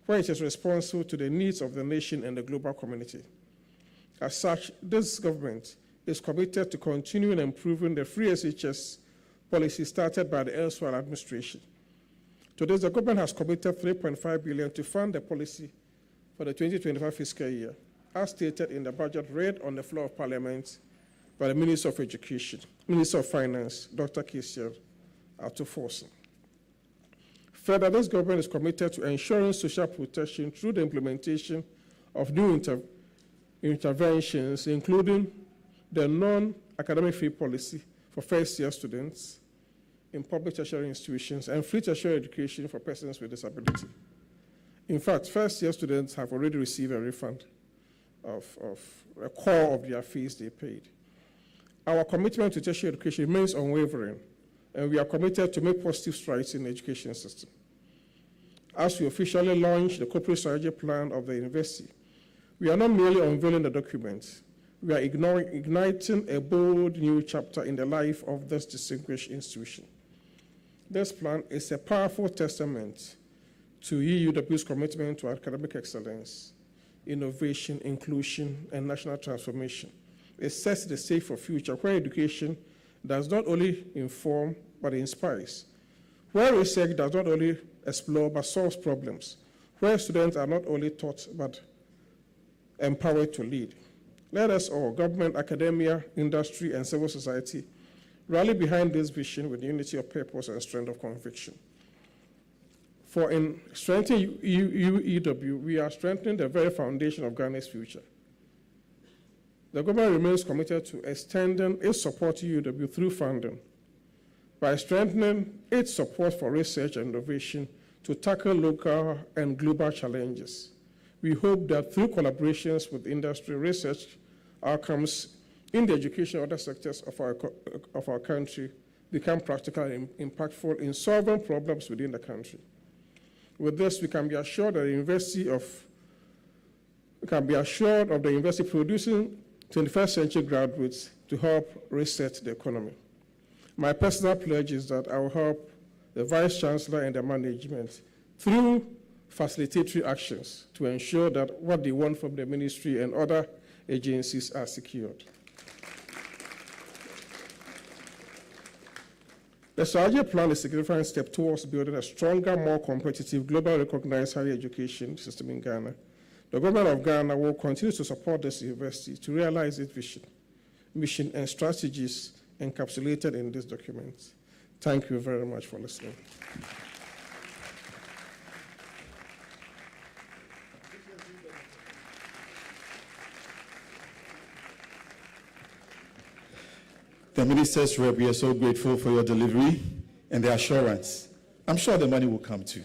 where it is responsive to the needs of the nation and the global community. As such, this government is committed to continuing improving the free SHS policy started by the erstwhile administration. To this, the government has committed $3.5 billion to fund the policy for the 2025 fiscal year, as stated in the budget read on the floor of Parliament by the Minister of Education, Minister of Finance, Dr. Kesiel Atuforsen. Further, this government is committed to ensuring social protection through the implementation of new interventions, including the non-academic fee policy for first-year students in public tertiary institutions and free tertiary education for persons with disability. In fact, first-year students have already received a refund of a core of their fees they paid. Our commitment to tertiary education remains unwavering, and we are committed to make positive strides in the education system. As we officially launch the corporate strategy plan of the university, we are not merely unveiling the document, we are igniting a bold new chapter in the life of this distinguished institution. This plan is a powerful testament to UEW's commitment to academic excellence, innovation, inclusion, and national transformation. It sets the stage for future where education does not only inform, but inspires, where research does not only explore, but solves problems, where students are not only taught, but empowered to lead. Let us all, government, academia, industry, and civil society, rally behind this vision with unity of purpose and strength of conviction. For in strengthening UEW, we are strengthening the very foundation of Ghana's future. The government remains committed to extending its support to UEW through funding, by strengthening its support for research and innovation to tackle local and global challenges. We hope that through collaborations with industry, research outcomes in the education and other sectors of our country become practical and impactful in solving problems within the country. With this, we can be assured that the university producing 21st century graduates to help reset the economy. My personal pledge is that I will help the Vice Chancellor and the management through facilitatory actions to ensure that what they want from the ministry and other agencies are secured. The strategy plan is a significant step towards building a stronger, more competitive, globally recognized higher education system in Ghana. The government of Ghana will continue to support this university to realize its vision, mission, and strategies encapsulated in this document. Thank you very much for listening. The minister's rep, we are so grateful for your delivery and the assurance. I'm sure the money will come too.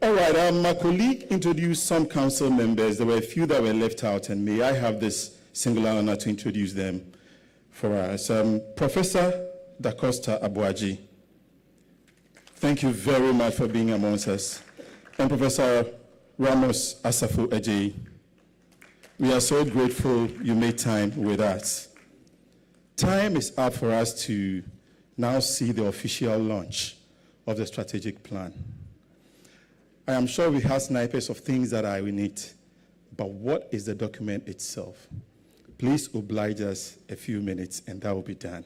All right, my colleague introduced some council members. There were a few that were left out, and may I have this singular honor to introduce them for us. Professor Da Costa Abuaji, thank you very much for being amongst us. And Professor Ramos Asafo Ejeyi, we are so grateful you made time with us. Time is up for us to now see the official launch of the strategic plan. I am sure we have snipers of things that are in it, but what is the document itself? Please oblige us a few minutes and that will be done.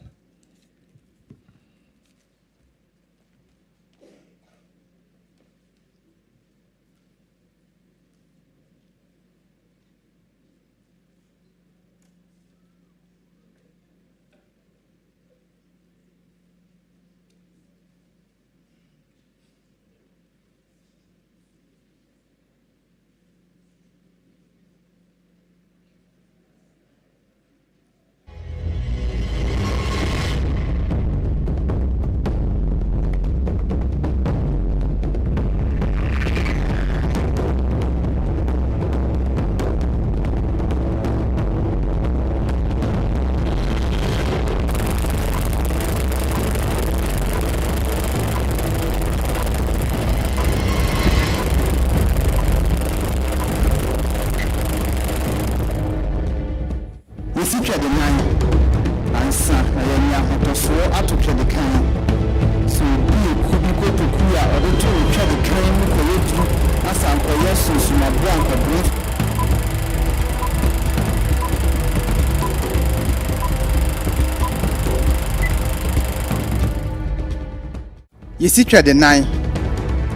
Yesi twede nan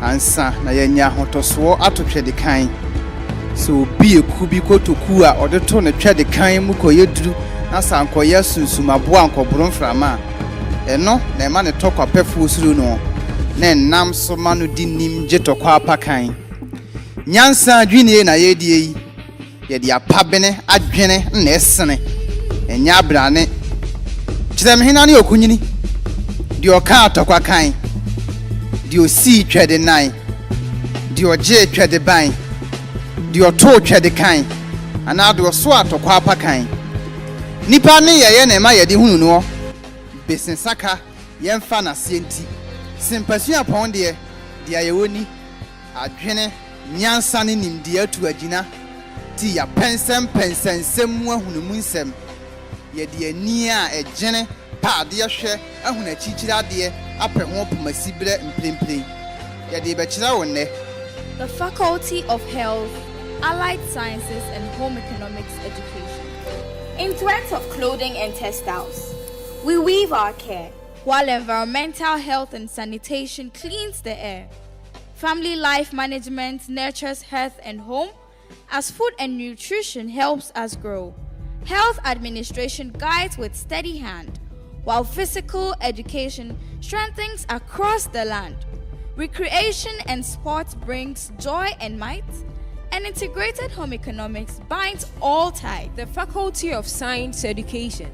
ansa na yenya hotoso atotwede kan so obi ekubi kotoku a odeto ne twede kan mu koyeduru na sankoye sunsumaboa ankoboro mframa eno na ema ne tokwa pefu suru no na nam so manu di nim jetokwa apakan nyansa adwene na yedie yi yede apabene adwene na esene enya abrane kyerem hena ne okunyini di oka atokwa kan Dio si twede nan dio je twede ban dio to twede kan ana do so atokwa apakan nipa ne ye na ma ye de hunu no besensaka ye mfa na sienti simpasua pon de dia ye woni adwene nyansa ne nimde atu agina ti ya pensensem mu ahunu mu nsem ye de ani a ejene paade hwe ahuna chichira de apɛ ho pomasibre mplemplen ye de be kira wonne. The Faculty of Health, Allied Sciences and Home Economics Education. In threads of clothing and textiles, we weave our care, while environmental health and sanitation cleans the air. Family life management nurtures health and home, as food and nutrition helps us grow. Health administration guides with steady hand, while physical education strengthens across the land. Recreation and sports brings joy and might, and integrated home economics binds all ties. The Faculty of Science Education.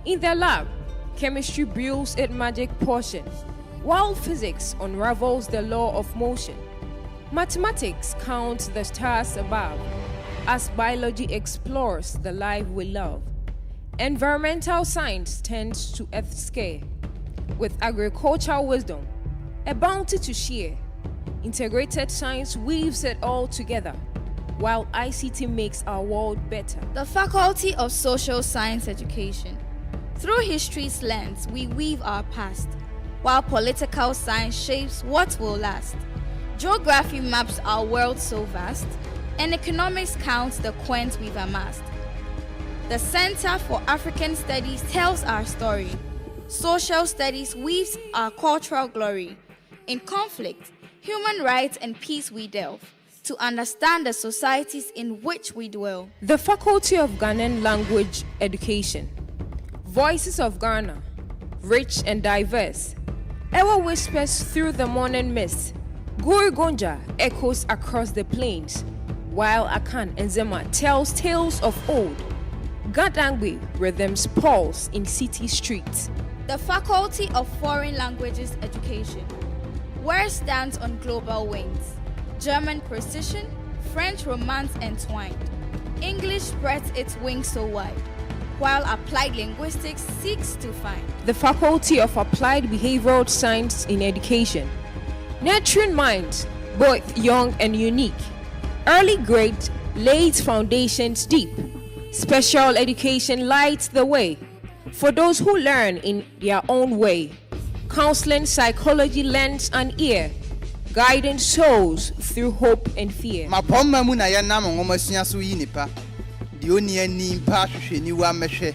In the lab, chemistry builds its magic potion, while physics unravels the law of motion. Mathematics counts the stars above, as biology explores the life we love. Environmental science tends to earth's care, with agricultural wisdom, a bounty to share. Integrated science weaves it all together, while ICT makes our world better. The Faculty of Social Science Education. Through history's lens, we weave our past, while political science shapes what will last. Geography maps our world so vast, and economics counts the coins we've amassed. The Center for African Studies tells our story, Social studies weaves our cultural glory. In conflict, human rights and peace we delve to understand the societies in which we dwell. The Faculty of Ghanaian Language Education. Voices of Ghana, rich and diverse. Ewa whispers through the morning mist. Guri Gonja echoes across the plains, while Akan and Zema tells tales of old. Gadangwe rhythms pulse in city streets. The Faculty of Foreign Languages Education, where stands on global wings. German precision, French romance entwined. English spreads its wings so wide, while applied linguistics seeks to find. The Faculty of Applied Behavioral Science in Education, nurturing minds, both young and unique. Early grade lays foundations deep. Special education lights the way for those who learn in their own way. Counseling psychology lends an ear, guiding souls through hope and fear. Mapomma mu na ya nam ngomasua so yi nipa. De oni ani mpa hwehweni wa mehwe.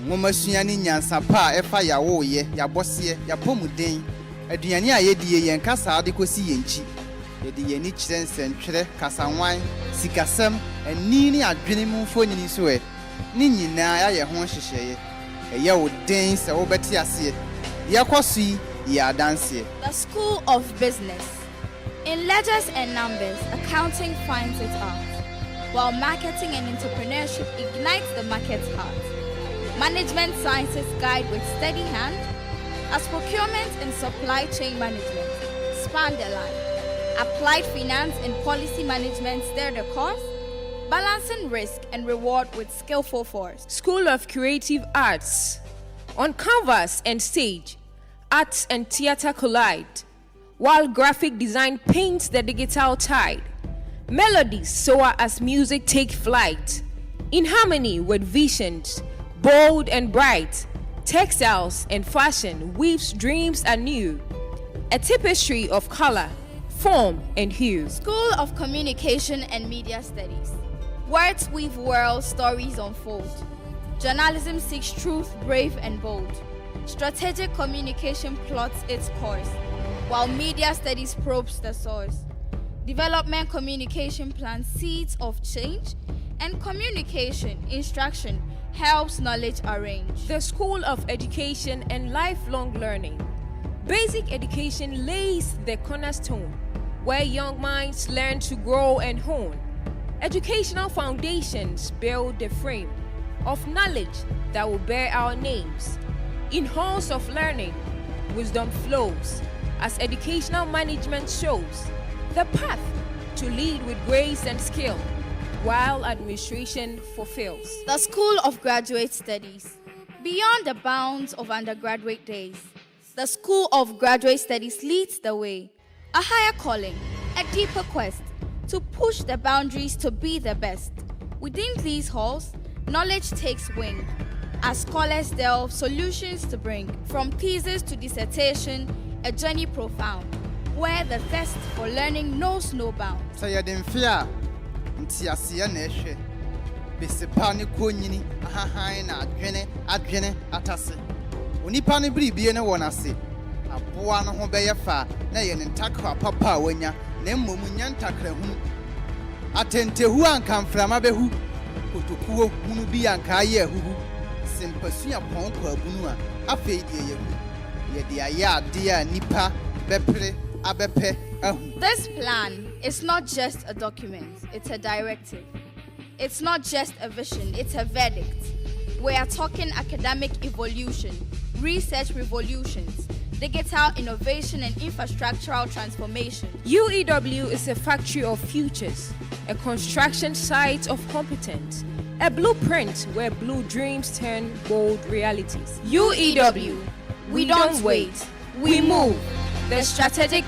Ngomasua ni nyansa pa efa ya wo ye, ya bose, ya pomuden. Aduane a yedie yen kasa de kosi yenchi. Yedi yeni kyerɛ nsɛntwerɛ kasanwan sikasɛm ani ne adwene mu mfonyini so ɛ ne nyinaa ayɛ ho hyehyɛeɛ ɛyɛ wo den sɛ wobɛte aseɛ yɛkɔ so yi yɛ adanseɛ. The School of Business. In letters and numbers, accounting finds its art, while marketing and entrepreneurship ignites the market's heart. Management sciences guide with steady hand, as procurement and supply chain management span the line. Applied finance and policy management stir the course, balancing risk and reward with skillful force. School of Creative Arts. On canvas and stage, arts and theater collide, while graphic design paints the digital tide. Melodies soar as music take flight, in harmony with visions, bold and bright. Textiles and fashion weaves dreams anew, a tapestry of color, form and hue. School of Communication and Media Studies. Words weave world, stories unfold. Journalism seeks truth, brave and bold. Strategic communication plots its course, while media studies probes the source. Development communication plants seeds of change, and communication instruction helps knowledge arrange. The School of Education and Lifelong Learning. Basic education lays the cornerstone, where young minds learn to grow and hone. Educational foundations build the frame of knowledge that will bear our names. In halls of learning, wisdom flows, as educational management shows the path to lead with grace and skill, while administration fulfills. The School of Graduate Studies. Beyond the bounds of undergraduate days, the School of Graduate Studies leads the way. A higher calling, a deeper quest, to push the boundaries to be the best. Within these halls, knowledge takes wing, as scholars delve solutions to bring. From thesis to dissertation, a journey profound, where the thirst for learning knows no bounds. Sayadin fear, ntiasia na ehwe. Besepa ne konyini, ahahan na adwene atase. Onipa ne bribie ne wonase. Aboa no ho bɛyɛ fa na yɛ ne ntakra papa wanya na mmom nya ntakra hu atentehu anka mframa behu kotokuo hunu bi anka ayɛ ahuhu sempasua pɔnkɔ abunu a afei die yɛ de ayɛ ade a nipa bɛpere abɛpɛ ahu. This plan is not just a document, it's a directive. It's not just a vision, it's a verdict. We are talking academic evolution, research revolutions, digital innovation and infrastructural transformation. UEW is a factory of futures, a construction site of competence, a blueprint where blue dreams turn bold realities. UEW, we don't wait, we move. The strategic